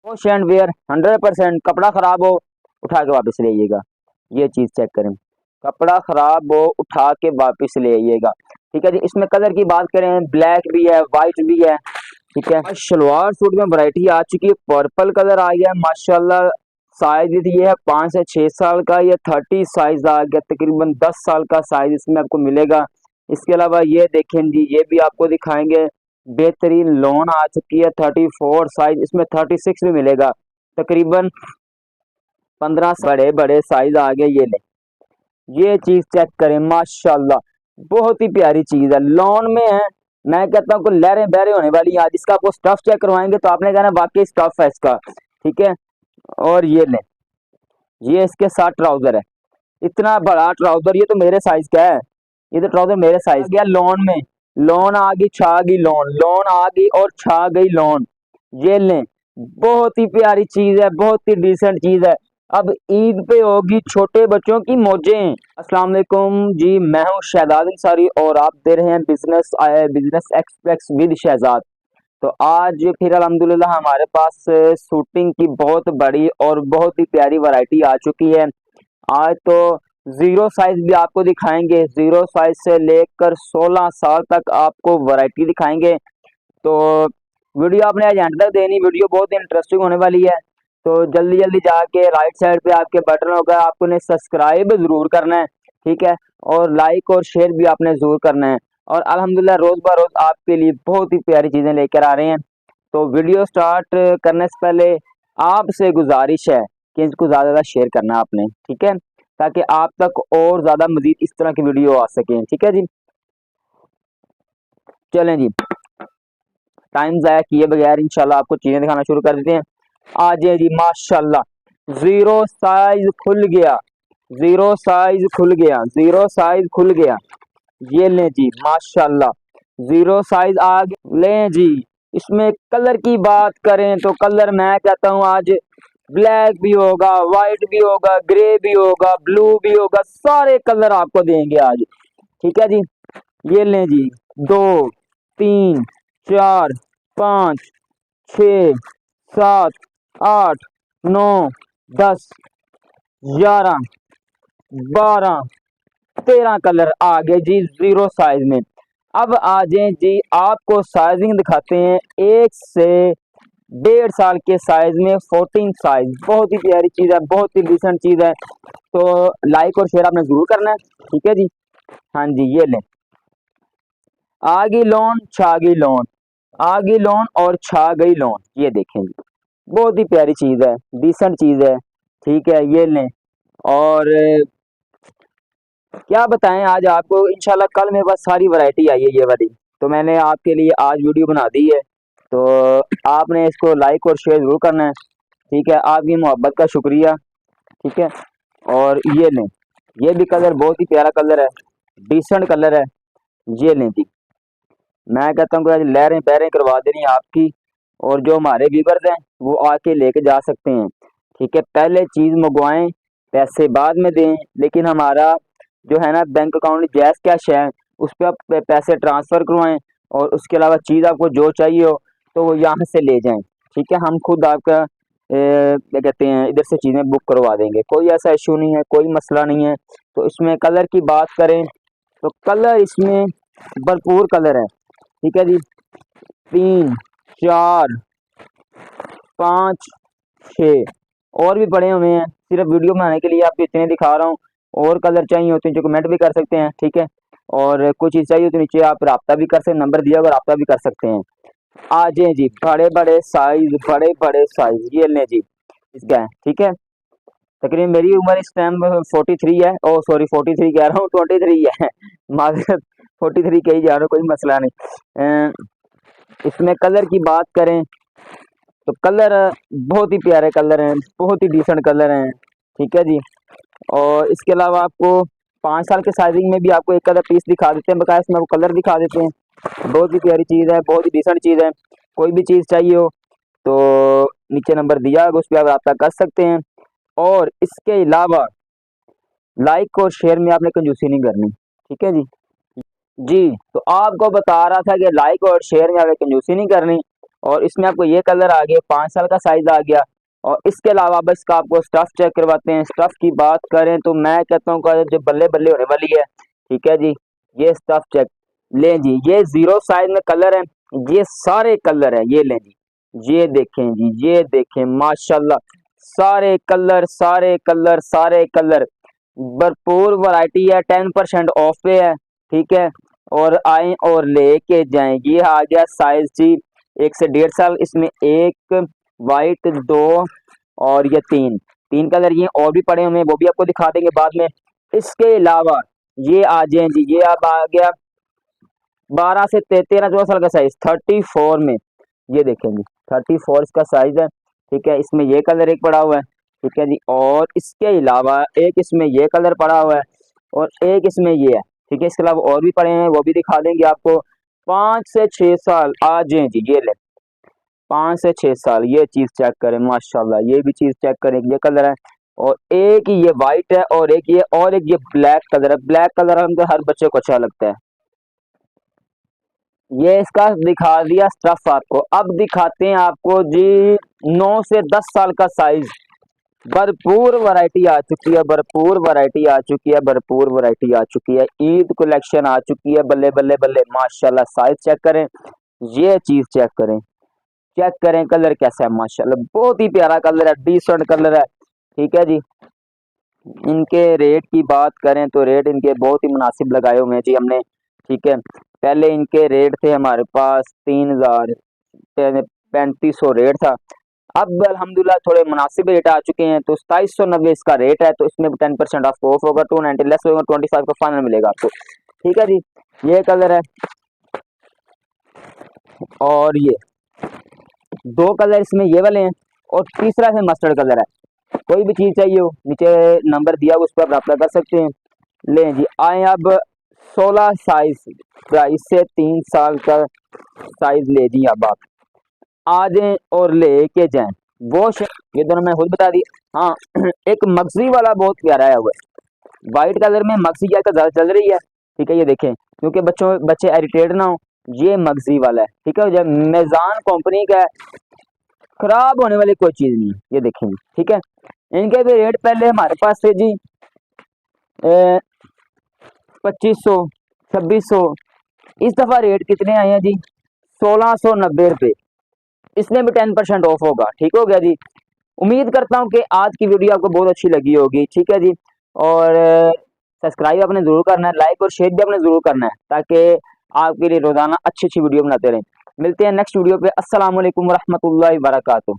Wash and where 100%। कपड़ा खराब हो उठा के वापस ले आइएगा। ये चीज़ चेक करें, कपड़ा खराब हो उठा के वापस ले आइएगा। ठीक है जी। इसमें कलर की बात करें, ब्लैक भी है, वाइट भी है। ठीक है। शलवार सूट में वैरायटी आ चुकी है, पर्पल कलर आ गया है माशाल्लाह। साइज ये है 5 से 6 साल का, ये 30 साइज आ गया, तकरीबन 10 साल का साइज इसमें आपको मिलेगा। इसके अलावा ये देखें जी, ये भी आपको दिखाएंगे, बेहतरीन लोन आ चुकी है 34 साइज, इसमें 36 भी मिलेगा। तकरीबन 15 बड़े बड़े साइज आ गए। ये ले, ये चीज चेक करें माशाल्लाह, बहुत ही प्यारी चीज है, लॉन में है। मैं कहता हूँ लहरें बहरे होने वाली है आज। इसका आपको स्टफ चेक करवाएंगे तो आपने कहना वाकई स्टफ है इसका। ठीक है। और ये ले, ये इसके साथ ट्राउजर है, इतना बड़ा ट्राउजर, ये तो मेरे साइज का है। ये तो ट्राउजर मेरे साइज का है। लॉन में लॉन आ गई, छा गई लॉन, लॉन आ गई और छा गई लॉन। ये लें, बहुत ही प्यारी चीज है, बहुत ही डिसेंट चीज है। अब ईद पे होगी छोटे बच्चों की मौजें। अस्सलाम वालेकुम जी, मैं हूँ शहजाद अंसारी और आप दे रहे हैं बिजनेस एक्सप्रेस विद शहजाद। तो आज फिर अल्हम्दुलिल्लाह हमारे पास शूटिंग की बहुत बड़ी और बहुत ही प्यारी वैरायटी आ चुकी है। आज तो जीरो साइज भी आपको दिखाएंगे, जीरो साइज से लेकर 16 साल तक आपको वैरायटी दिखाएंगे। तो वीडियो आपने आज एंड तक देनी, वीडियो बहुत इंटरेस्टिंग होने वाली है। तो जल्दी जल्दी जाके राइट साइड पे आपके बटन होगा, आपको ने सब्सक्राइब जरूर करना है। ठीक है। और लाइक और शेयर भी आपने जरूर करना है। और अल्हम्दुलिल्लाह रोज ब रोज आपके लिए बहुत ही प्यारी चीजें लेकर आ रहे हैं। तो वीडियो स्टार्ट करने से पहले आपसे गुजारिश है कि इसको ज्यादा ज्यादा शेयर करना है आपने। ठीक है, ताकि आप तक और ज्यादा मजीद इस तरह की वीडियो आ सके। ठीक है जी। चलें जी, टाइम ज़ाया किए बगैर इंशाल्लाह आपको चीज़ें दिखाना शुरू कर देते हैं। आज जी माशाल्लाह जीरो साइज खुल गया, जीरो साइज खुल गया, जीरो साइज खुल गया। ये लें जी माशाल्लाह, जीरो साइज आ गया। लें जी, इसमें कलर की बात करें तो कलर मैं कहता हूँ आज ब्लैक भी होगा, वाइट भी होगा, ग्रे भी होगा, ब्लू भी होगा, सारे कलर आपको देंगे आज। ठीक है जी। ये लें जी, 2 3 4 5 6 7 8 9 10 11 12 13 कलर आ गए जी जीरो साइज में। अब आ जाए जी, आपको साइजिंग दिखाते हैं 1 से 1.5 साल के साइज में 14 साइज। बहुत ही प्यारी चीज है, बहुत ही डिसेंट चीज है। तो लाइक और शेयर आपने जरूर करना है। ठीक है जी। हाँ जी, ये लें, आ गई लोन, छा गई लोन, आ गई लोन और छा गई लोन। ये देखें जी, बहुत ही प्यारी चीज है, डिसेंट चीज है। ठीक है, ये लें। और क्या बताएं आज आपको, इंशाल्लाह कल मेरे पास सारी वैरायटी आई है ये वाली, तो मैंने आपके लिए आज वीडियो बना दी है। तो आपने इसको लाइक और शेयर जरूर करना है। ठीक है, आपकी मोहब्बत का शुक्रिया। ठीक है। और ये लें, ये भी कलर बहुत ही प्यारा कलर है, डिसेंट कलर है। ये लें जी, मैं कहता हूँ कि आज लहरें बहरें करवा देनी है आपकी। और जो हमारे व्यूवर्स हैं वो आके लेके जा सकते हैं। ठीक है, पहले चीज़ मंगवाएं, पैसे बाद में दें, लेकिन हमारा जो है ना बैंक अकाउंट जैस कैश है, उस पर आप पैसे ट्रांसफ़र करवाएं। और उसके अलावा चीज़ आपको जो चाहिए हो तो वो यहाँ से ले जाएं। ठीक है, हम खुद आपका क्या कहते हैं इधर से चीज़ें बुक करवा देंगे, कोई ऐसा इशू नहीं है, कोई मसला नहीं है। तो इसमें कलर की बात करें तो कलर इसमें भरपूर कलर है। ठीक है जी, 3 4 5 6 और भी पड़े हुए हैं, सिर्फ वीडियो बनाने के लिए आपको इतने दिखा रहा हूँ। और कलर चाहिए होते हैं जो कमेंट भी कर सकते हैं। ठीक है। और कुछ चीज़ चाहिए तो नीचे आप रब्ता भी कर सकते हैं, नंबर दिया हुआ रब्ता भी कर सकते हैं। आ जाए जी, बड़े बड़े साइज, बड़े बड़े साइज, ये लें जी इसका है। ठीक है, तकरीबन मेरी उम्र इस टाइम 43 है, ओ सॉरी 43 कह रहा हूँ, 23 है। माजरत, 43 कही जा रहा हूँ, कोई मसला नहीं। इसमें कलर की बात करें तो कलर बहुत ही प्यारे कलर हैं, बहुत ही डिसेंट कलर हैं। ठीक है जी। और इसके अलावा आपको 5 साल के साइजिंग में भी आपको एक आधा पीस दिखा देते हैं, बकाया इसमें आपको कलर दिखा देते हैं। बहुत ही प्यारी चीज़ है, बहुत ही डिसेंट चीज़ है। कोई भी चीज़ चाहिए हो तो नीचे नंबर दिया होगा, उस पर आप रब्ता कर सकते हैं। और इसके अलावा लाइक और शेयर में आपने कंजूसी नहीं करनी। ठीक है जी। जी, तो आपको बता रहा था कि लाइक और शेयर में आपने कंजूसी नहीं करनी। और इसमें आपको ये कलर आ गया, 5 साल का साइज आ गया। और इसके अलावा अब इसका आपको स्टफ चेक करवाते हैं। स्टफ की बात करें तो मैं कहता हूँ कि जो बल्ले बल्ले होने वाली है, ठीक है जी। ये स्टफ चेक लें जी, ये 0 साइज में कलर है, ये सारे कलर है, ये लें जी, ये देखें जी, ये देखें माशाल्लाह, सारे कलर सारे कलर सारे कलर, भरपूर वैरायटी है, 10% ऑफ पे है, ठीक है। और आए और लेके जाएं। ये आ गया साइज जी 1 से 1.5 साल। इसमें एक वाइट, 2 और ये 3 कलर ये और भी पड़े हुए हैं, वो भी आपको दिखा देंगे बाद में। इसके अलावा ये आ जाए जी, ये अब आ गया 12 से 13-14 साल का साइज 34 में, ये देखेंगे 34 इसका साइज है, ठीक है। इसमें ये कलर एक पड़ा हुआ है, ठीक है जी। और इसके अलावा एक इसमें ये कलर पड़ा हुआ है और एक इसमें ये है, ठीक है। इसके अलावा और भी पड़े हैं, वो भी दिखा देंगे आपको। 5 से 6 साल आ जाए जी, ये ले 5 से 6 साल, ये चीज चेक करें माशाल्लाह, ये भी चीज चेक करें, ये कलर है और एक ये वाइट है और एक ये ब्लैक कलर है। ब्लैक कलर हमको हर बच्चे को अच्छा लगता है। ये इसका दिखा दिया स्टफ आपको। अब दिखाते हैं आपको जी 9 से 10 साल का साइज। भरपूर वैरायटी आ चुकी है, भरपूर वैरायटी आ चुकी है, भरपूर वैरायटी आ चुकी है। ईद कलेक्शन आ चुकी है, बल्ले बल्ले बल्ले माशाल्लाह। साइज चेक करें, ये चीज चेक करें, चेक करें कलर कैसा है माशाल्लाह, बहुत ही प्यारा कलर है, डिसेंट कलर है, ठीक है जी। इनके रेट की बात करें तो रेट इनके बहुत ही मुनासिब लगाए हुए हैं जी हमने, ठीक है। पहले इनके रेट थे हमारे पास 3,3500 रेट था। अब अल्हम्दुलिल्लाह थोड़े मुनासिब रेट आ चुके हैं, तो 2790 इसका रेट है। तो इसमें 10% ऑफ होगा, 290 लेस होगा, 25 का फाइनल मिलेगा आपको, ठीक है जी। ये कलर है और ये 2 कलर इसमें ये वाले हैं और तीसरा है मस्टर्ड कलर है। कोई भी चीज चाहिए हो नीचे नंबर दिया उस पर रब्ता कर सकते हैं। लें जी, आए अब 16 साइज, 22 से 3 साल का साइज ले जी। अब आप आ जाएं और लेके जाएं। ये दोनों मैं खुद बता दी। हाँ एक मगजी वाला बहुत प्यारा है, वो व्हाइट कलर में मगजी का ज्यादा चल रही है, ठीक है। ये देखें क्योंकि बच्चे इरिटेट ना हो, ये मगजी वाला है, ठीक है। जब मेजान कंपनी का है, खराब होने वाली कोई चीज नहीं है, ये देखेंगे, ठीक है। इनके भी रेट पहले हमारे पास थे जी 2500, 2600। इस दफा रेट कितने आए हैं जी 1690 रुपये। इसमें भी 10% ऑफ होगा, ठीक हो गया जी। उम्मीद करता हूँ कि आज की वीडियो आपको बहुत अच्छी लगी होगी, ठीक है जी। और सब्सक्राइब आपने जरूर करना है, लाइक और शेयर भी आपने जरूर करना है, ताकि आपके लिए रोजाना अच्छी अच्छी वीडियो बनाते रहें। मिलते हैं नेक्स्ट वीडियो पे। अस्सलाम वालेकुम रहमतुल्लाहि व बरकातुहू।